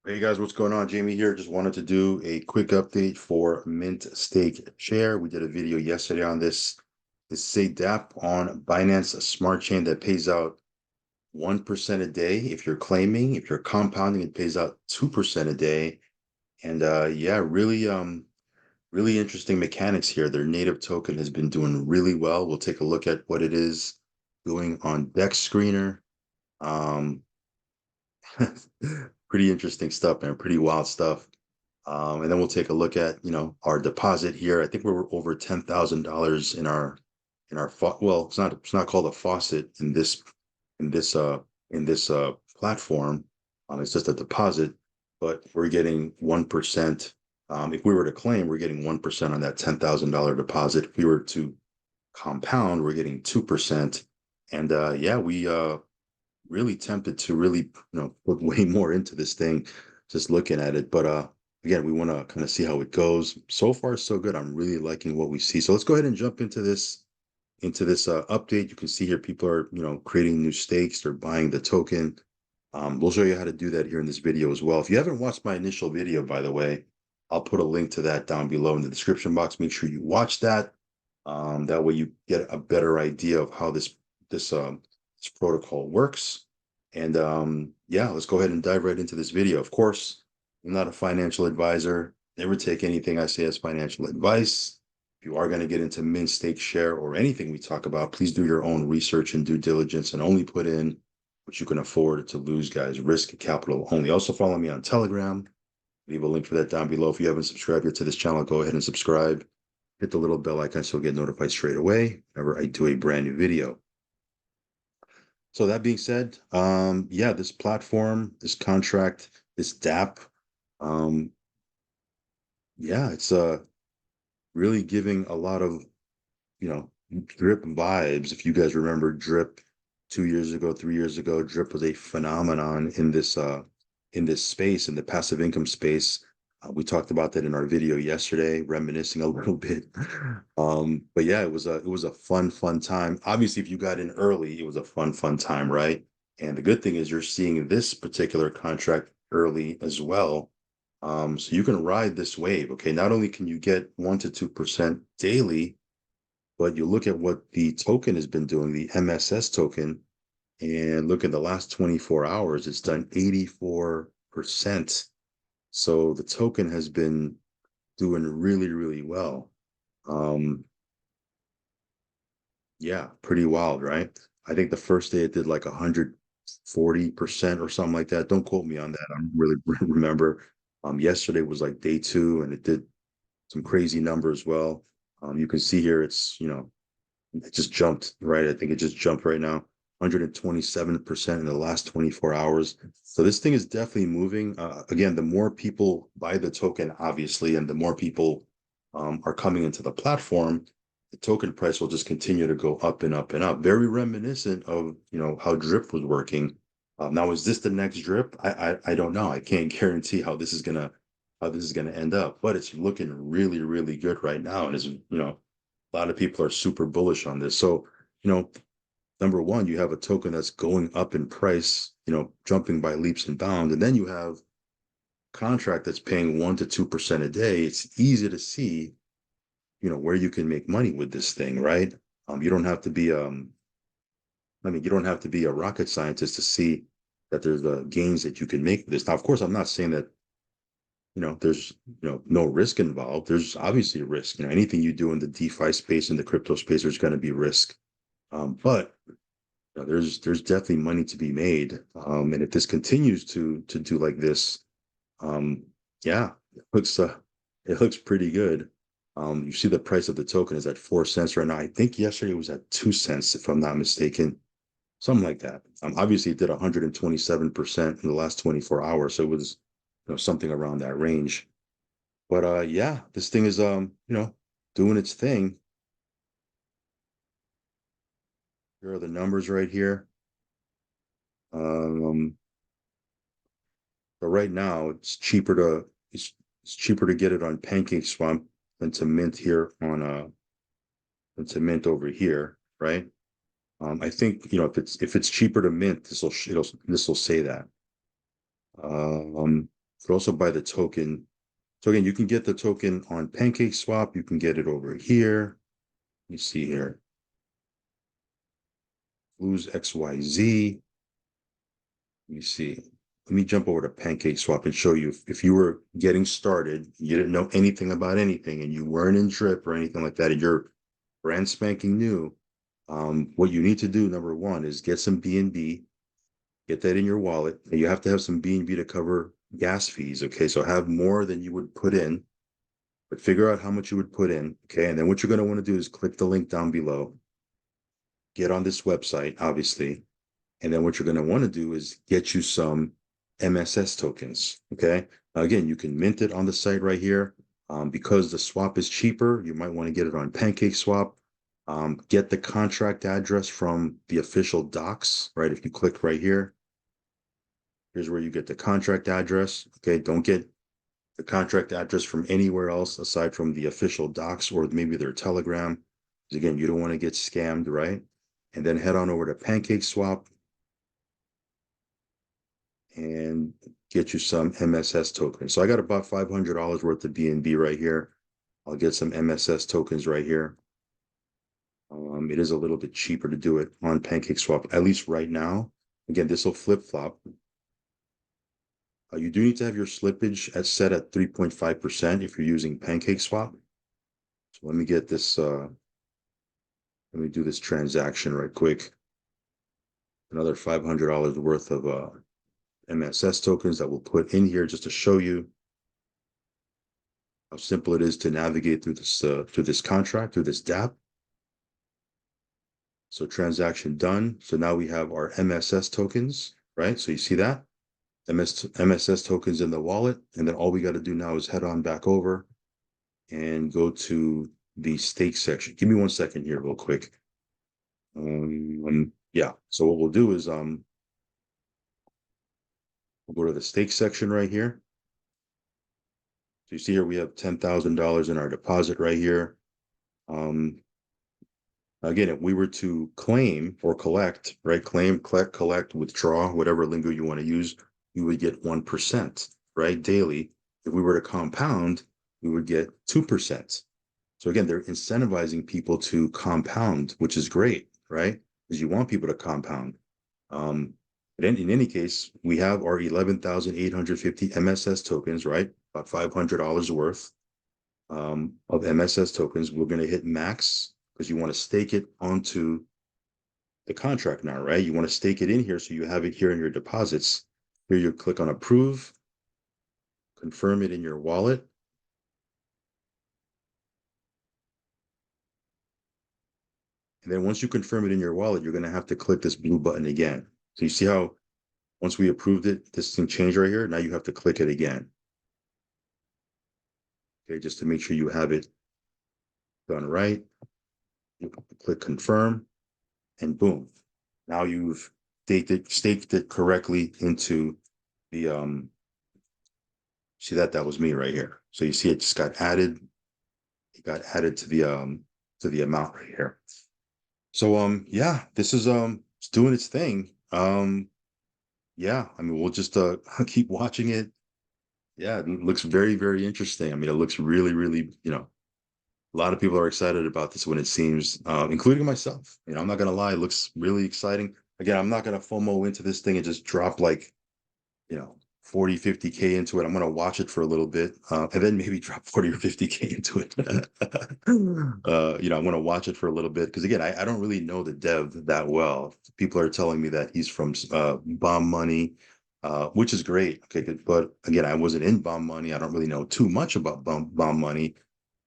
Hey guys, what's going on? Jamie here. Just wanted to do a quick update for MintStakeShare. We did a video yesterday on this SADAP on Binance, a smart chain that pays out 1% a day if you're claiming. If you're compounding, it pays out 2% a day. And yeah, really interesting mechanics here. Their native token has been doing really well. We'll take a look at what it is doing on Dex Screener. Um, Pretty interesting stuff, man. Pretty wild stuff. And then we'll take a look at, our deposit here. I think we're over $10,000 well, it's not called a faucet in this uh in this platform. It's just a deposit, but we're getting 1%. If we were to claim, we're getting 1% on that $10,000 deposit. If we were to compound, we're getting 2%. And yeah, we really tempted to really, put way more into this thing, just looking at it. But again, we want to kind of see how it goes. So far, so good. I'm really liking what we see. So let's go ahead and jump into this update. You can see here people are, creating new stakes. They're buying the token. We'll show you how to do that here in this video as well. If you haven't watched my initial video, by the way, I'll put a link to that down below in the description box. Make sure you watch that. That way you get a better idea of how this protocol works. And yeah, let's go ahead and dive right into this video. Of course, I'm not a financial advisor. Never take anything I say as financial advice. If you are going to get into mint, stake, share, or anything we talk about, please do your own research and due diligence and only put in what you can afford to lose, guys. Risk capital only. Also, follow me on Telegram. Leave a link for that down below. If you haven't subscribed yet to this channel, go ahead and subscribe. Hit the little bell icon so you'll get notified straight away whenever I do a brand new video. So that being said, yeah, this platform, this contract, this DApp, um, yeah, it's really giving a lot of, drip vibes. If you guys remember drip 2 years ago, 3 years ago, drip was a phenomenon in this space, in the passive income space. We talked about that in our video yesterday, reminiscing a little bit. But yeah, it was a fun time. Obviously, if you got in early, it was a fun time, right? And the good thing is you're seeing this particular contract early as well. So you can ride this wave. Okay. Not only can you get 1 to 2% daily, but you look at what the token has been doing, the MSS token, and look at the last 24 hours, it's done 84%. So the token has been doing really well. Um, yeah, pretty wild, right? I think the first day it did like 140% or something like that. Don't quote me on that. I don't really remember. Yesterday was like day two and it did some crazy numbers as well. You can see here it's, it just jumped, right? I think it just jumped right now, 127% in the last 24 hours. So this thing is definitely moving. Again, the more people buy the token, obviously, and the more people are coming into the platform, the token price will just continue to go up and up and up. Very reminiscent of, how drip was working. Now, is this the next drip? I don't know. I can't guarantee how this is gonna end up, but it's looking really good right now. And a lot of people are super bullish on this. So, number one, you have a token that's going up in price, jumping by leaps and bounds. And then you have contract that's paying 1 to 2% a day. It's easy to see, where you can make money with this thing, right? You don't have to be you don't have to be a rocket scientist to see that there's gains that you can make with this. Now, of course, I'm not saying that there's no risk involved. There's obviously a risk. Anything you do in the DeFi space and the crypto space, there's going to be risk. But there's definitely money to be made. And if this continues to do like this, um, yeah, it looks pretty good. You see the price of the token is at 4 cents right now. I think yesterday it was at 2 cents, if I'm not mistaken, something like that. Obviously, it did 127% in the last 24 hours, so it was something around that range. But yeah, this thing is doing its thing. Here are the numbers right here. Um, but right now it's cheaper to get it on Pancake Swamp than to mint here on than to mint over here, right? I think if it's cheaper to mint, this will say that. could also buy the token. So again, you can get the token on PancakeSwap. You can get it over here. You see here, lose XYZ. Let me see. Let me jump over to PancakeSwap and show you if you were getting started, you didn't know anything about anything, and you weren't in drip or anything like that, and you're brand spanking new. What you need to do, number one, is get some BNB, get that in your wallet. And you have to have some BNB to cover gas fees. Okay, so have more than you would put in, but figure out how much you would put in. Okay, and then what you're going to want to do is click the link down below, get on this website, obviously, and then what you're going to want to do is get you some MSS tokens. Okay. Again, you can mint it on the site right here. Because the swap is cheaper, you might want to get it on PancakeSwap. Get the contract address from the official docs, right? If you click right here, here's where you get the contract address. Okay. Don't get the contract address from anywhere else aside from the official docs or maybe their Telegram. Because again, you don't want to get scammed, right? And then head on over to PancakeSwap and get you some MSS tokens. So I got about $500 worth of BNB right here. I'll get some MSS tokens right here. It is a little bit cheaper to do it on PancakeSwap, at least right now. Again, this will flip-flop. You do need to have your slippage set at 3.5% if you're using PancakeSwap. So let me get this, let me do this transaction right quick. Another $500 worth of MSS tokens that we'll put in here just to show you how simple it is to navigate through this contract, through this dApp. So transaction done. So now we have our MSS tokens, right? So you see that? MSS tokens in the wallet. And then all we got to do now is head on back over and go to the stake section. Give me 1 second here real quick. Yeah, so what we'll do is we'll go to the stake section right here. So you see here we have $10,000 in our deposit right here. Again, if we were to claim or collect, right? Claim, collect, withdraw, whatever lingo you want to use, you would get 1%, right? Daily. If we were to compound, we would get 2%. So again, they're incentivizing people to compound, which is great, right? Because you want people to compound. But in any case, we have our 11,850 MSS tokens, right? About $500 worth of MSS tokens. We're going to hit max because you want to stake it onto the contract now, right? You want to stake it in here so you have it here in your deposits. Here you click on approve, confirm it in your wallet. And then once you confirm it in your wallet, you're going to have to click this blue button again. So you see how once we approved it, this thing changed right here. Now you have to click it again. Okay, just to make sure you have it done right. You click confirm and boom. Now you've staked it correctly into the see that was me right here. So you see it just got added. It got added to the amount right here. So yeah, this is it's doing its thing. Yeah, I mean we'll just keep watching it. Yeah, it looks very, very interesting. I mean, it looks really, really, a lot of people are excited about this when it seems, including myself. I'm not gonna lie, it looks really exciting. Again, I'm not gonna FOMO into this thing and just drop like, 40, 50K into it. I'm gonna watch it for a little bit, and then maybe drop 40 or 50K into it. I'm gonna watch it for a little bit because again, I don't really know the dev that well. People are telling me that he's from Bomb Money, which is great. Okay, good. But again, I wasn't in Bomb Money. I don't really know too much about Bomb Money.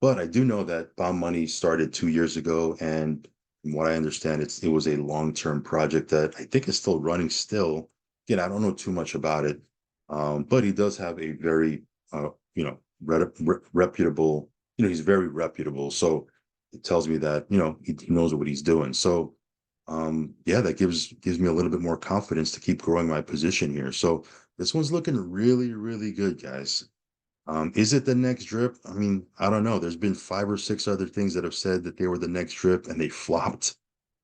But I do know that Bomb Money started 2 years ago, and from what I understand, it was a long-term project that I think is still running still. Again, I don't know too much about it, but he does have a very, reputable. He's very reputable. So it tells me that he knows what he's doing. So, yeah, that gives me a little bit more confidence to keep growing my position here. So this one's looking really, really good, guys. Is it the next drip? I mean, I don't know. There's been 5 or 6 other things that have said that they were the next drip and they flopped.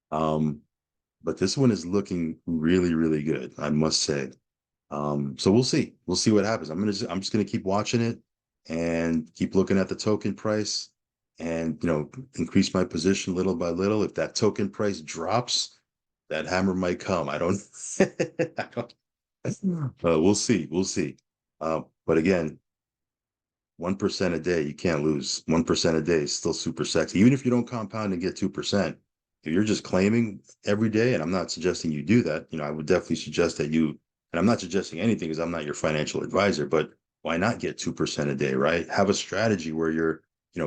But this one is looking really, really good, I must say. So we'll see. We'll see what happens. I'm just gonna keep watching it and keep looking at the token price and increase my position little by little. If that token price drops, that hammer might come. I don't, I don't we'll see. We'll see. But again, 1% a day, you can't lose. 1% a day is still super sexy. Even if you don't compound and get 2%, if you're just claiming every day, and I'm not suggesting you do that, I would definitely suggest that you, and I'm not suggesting anything because I'm not your financial advisor, but why not get 2% a day, right? Have a strategy where you're,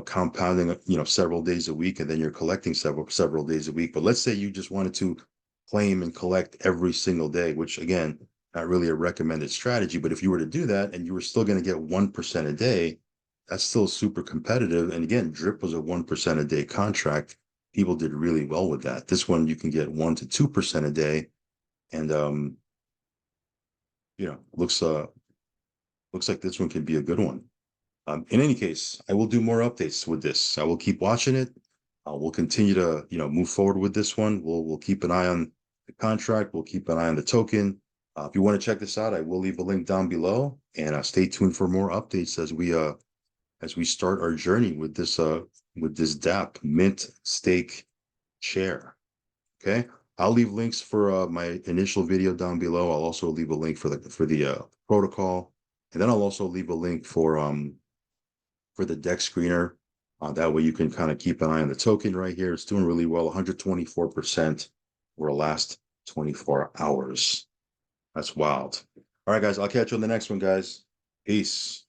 compounding, several days a week and then you're collecting several days a week. But let's say you just wanted to claim and collect every single day, which again, not really a recommended strategy. But if you were to do that and you were still going to get 1% a day, that's still super competitive. And again, Drip was a 1% a day contract. People did really well with that. This one you can get 1 to 2% a day, and looks like this one could be a good one. In any case, I will do more updates with this. I will keep watching it. We'll continue to move forward with this one. We'll keep an eye on the contract. We'll keep an eye on the token. If you want to check this out, I will leave a link down below, and stay tuned for more updates as we start our journey with this DApp, Mint Stake Share. Okay, I'll leave links for my initial video down below. I'll also leave a link for the protocol, and then I'll also leave a link for the deck screener. That way you can kind of keep an eye on the token right here. It's doing really well, 124% for the last 24 hours. That's wild. All right, guys, I'll catch you on the next one, guys. Peace.